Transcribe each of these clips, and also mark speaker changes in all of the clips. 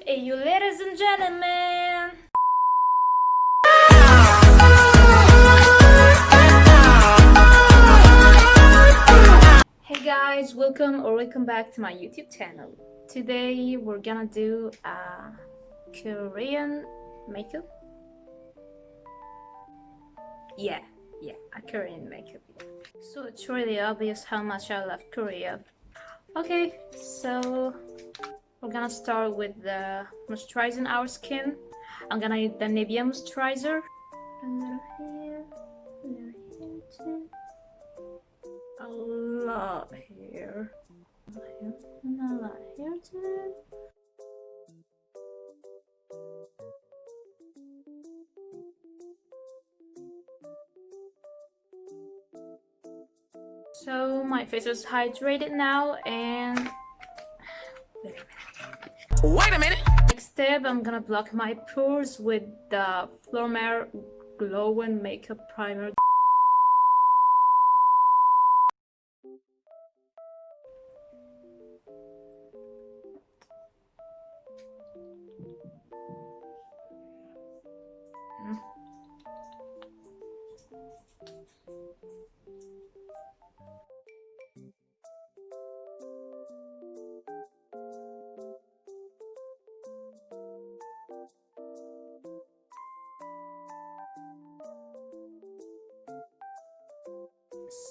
Speaker 1: Hey, you ladies and gentlemen! Hey guys, welcome back to my YouTube channel. Today we're gonna do a Korean makeup. Yeah, a Korean makeup. So it's really obvious how much I love Korea. Okay, so we're gonna start with the moisturizing our skin. I'm gonna use the Nivea moisturizer. A little here, a little here too. A lot here. And a lot here too. So my face is hydrated now, and wait a minute. Next step, I'm gonna block my pores with the Flormere Glow and Makeup Primer.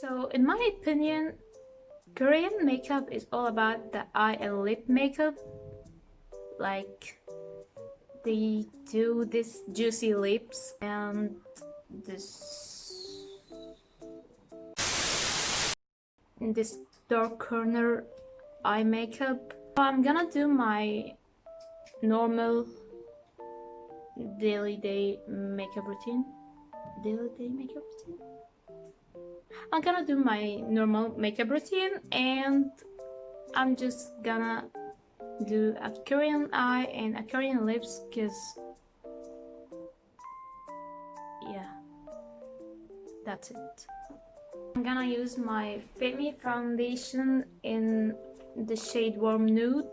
Speaker 1: So in my opinion, Korean makeup is all about the eye and lip makeup. Like, they do this juicy lips and this dark corner eye makeup. I'm gonna do my normal daily makeup routine. I'm gonna do my normal makeup routine, and I'm just gonna do a Korean eye and a Korean lips, because yeah, that's it. I'm gonna use my Fit Me foundation in the shade Warm Nude.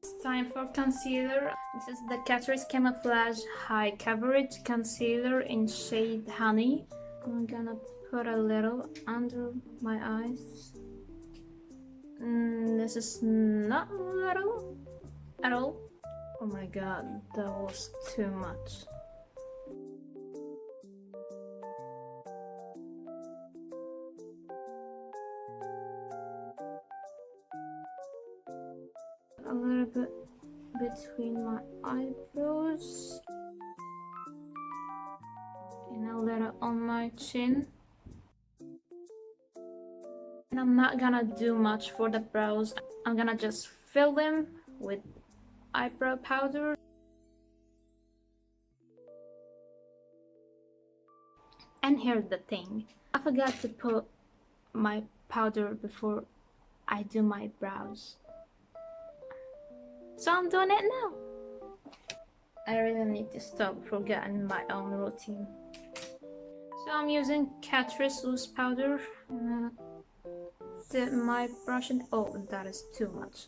Speaker 1: It's time for concealer. This is the Catrice Camouflage High Coverage Concealer in shade Honey. I'm gonna put a little under my eyes. This is not a little at all. Oh my god, that was too much. A little bit between my eyebrows and a little on my chin. And I'm not gonna do much for the brows. I'm gonna just fill them with eyebrow powder. And here's the thing, I forgot to put my powder before I do my brows, so I'm doing it now. I really need to stop forgetting my own routine. So I'm using Catrice loose powder. Dip my brush in. Oh, that is too much.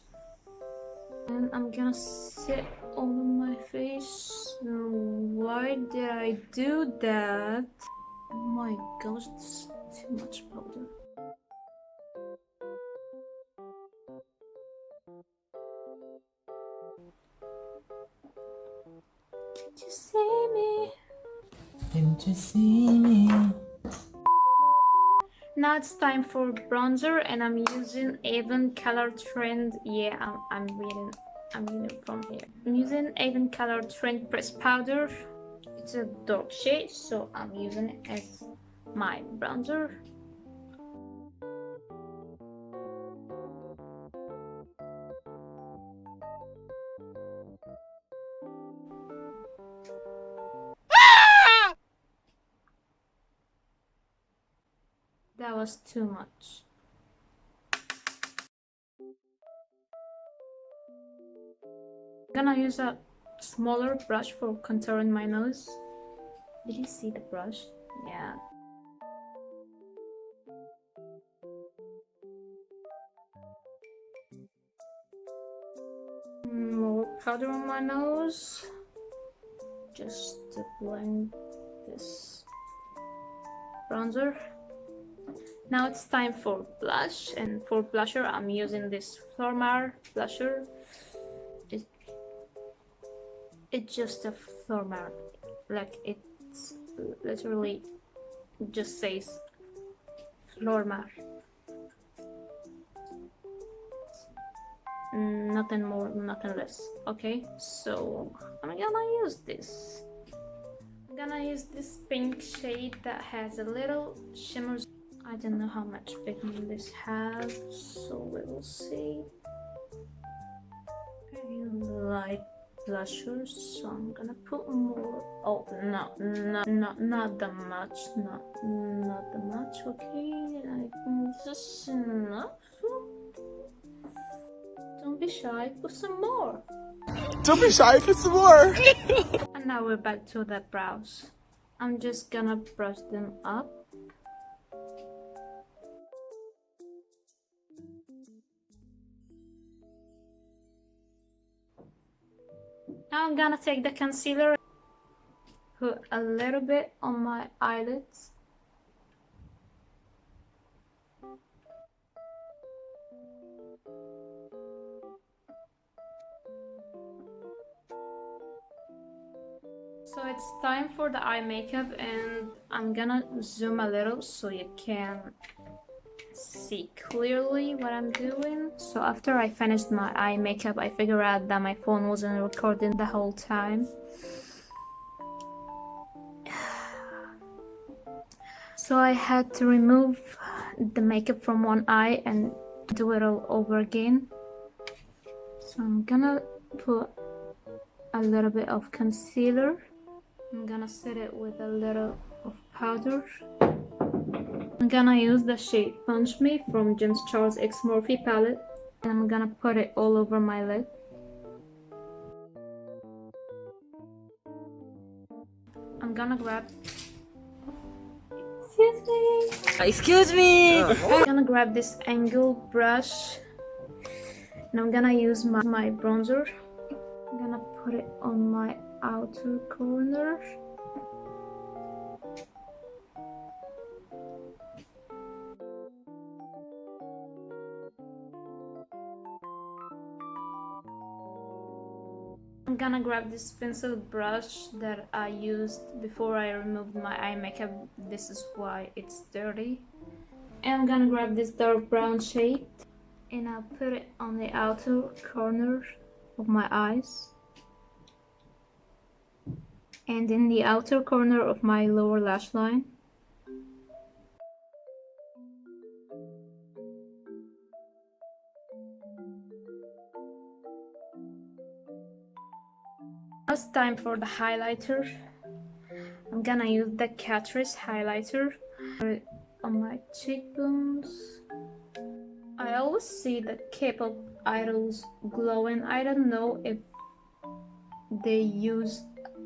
Speaker 1: And I'm gonna sit over my face. Why did I do that? Oh my gosh, this is too much powder. Can't you see me?
Speaker 2: Can't you see me?
Speaker 1: Now it's time for bronzer, and I'm using Avon Color Trend. Yeah, I'm reading from here. I'm using Avon Color Trend Pressed Powder. It's a dark shade, so I'm using it as my bronzer. That was too much. I'm gonna use a smaller brush for contouring my nose. Did you see the brush? Yeah. More powder on my nose. Just to blend this bronzer. Now it's time for blush, and for blusher I'm using this Flormar blusher. It's just a Flormar, like it's literally just says Flormar. Nothing more, nothing less. Okay, so I'm gonna use this. I'm gonna use this pink shade that has a little shimmer. I don't know how much pigment this has, so we will see. Very light blushers, so I'm gonna put more. Oh no, not that much, not that much. Okay, just enough. Don't be shy, put some more.
Speaker 2: Don't be shy, put some more.
Speaker 1: And now we're back to the brows. I'm just gonna brush them up. Now I'm gonna take the concealer, put a little bit on my eyelids. So it's time for the eye makeup, and I'm gonna zoom a little so you can see clearly what I'm doing. So after I finished my eye makeup, I figured out that my phone wasn't recording the whole time. So I had to remove the makeup from one eye and do it all over again. So I'm gonna put a little bit of concealer. I'm gonna set it with a little of powder. I'm gonna use the shade Punch Me from James Charles X Morphe palette, and I'm gonna put it all over my lid. I'm gonna grab... Excuse me!
Speaker 2: Excuse me!
Speaker 1: I'm gonna grab this angle brush, and I'm gonna use my bronzer. I'm gonna put it on my outer corner. I'm gonna grab this pencil brush that I used before I removed my eye makeup. This is why it's dirty. And I'm gonna grab this dark brown shade, and I'll put it on the outer corner of my eyes and in the outer corner of my lower lash line. Now it's time for the highlighter. I'm gonna use the Catrice highlighter on my cheekbones. I always see the K-pop idols glowing. I don't know if they use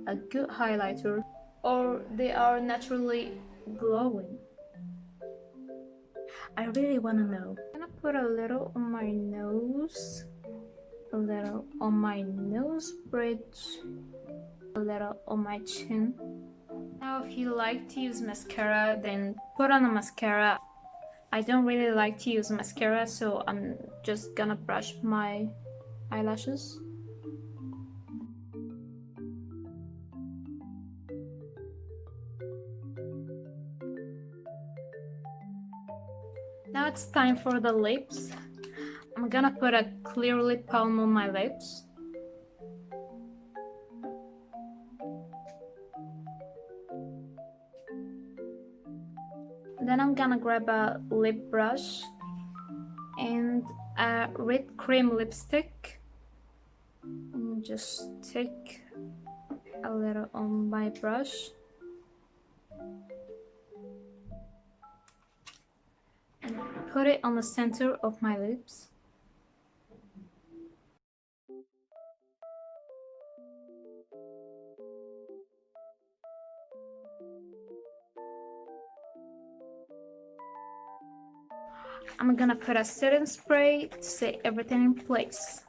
Speaker 1: a good highlighter or they are naturally glowing. I really wanna know. I'm gonna put a little on my nose, a little on my nose bridge, a little on my chin. Now if you like to use mascara, then put on a mascara. I don't really like to use mascara, so I'm just gonna brush my eyelashes. Now it's time for the lips. I'm gonna put a clear lip balm on my lips. Then I'm gonna grab a lip brush and a red cream lipstick and just take a little on my brush and put it on the center of my lips. I'm gonna put a setting spray to set everything in place.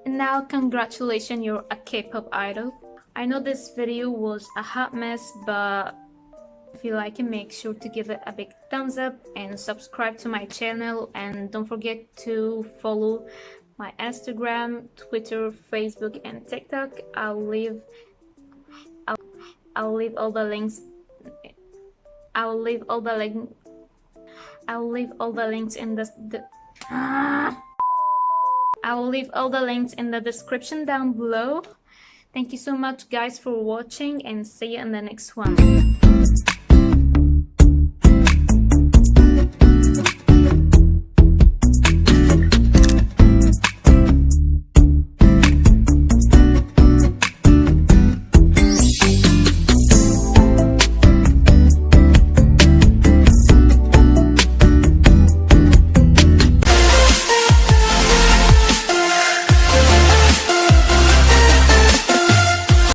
Speaker 1: And now, congratulations, you're a K-pop idol. I know this video was a hot mess, but if you like it, make sure to give it a big thumbs up and subscribe to my channel, and don't forget to follow my Instagram, Twitter, Facebook, and TikTok. I'll leave all the links. I'll leave all the links in I'll leave all the links in the description down below. Thank you so much, guys, for watching, and see you in the next one.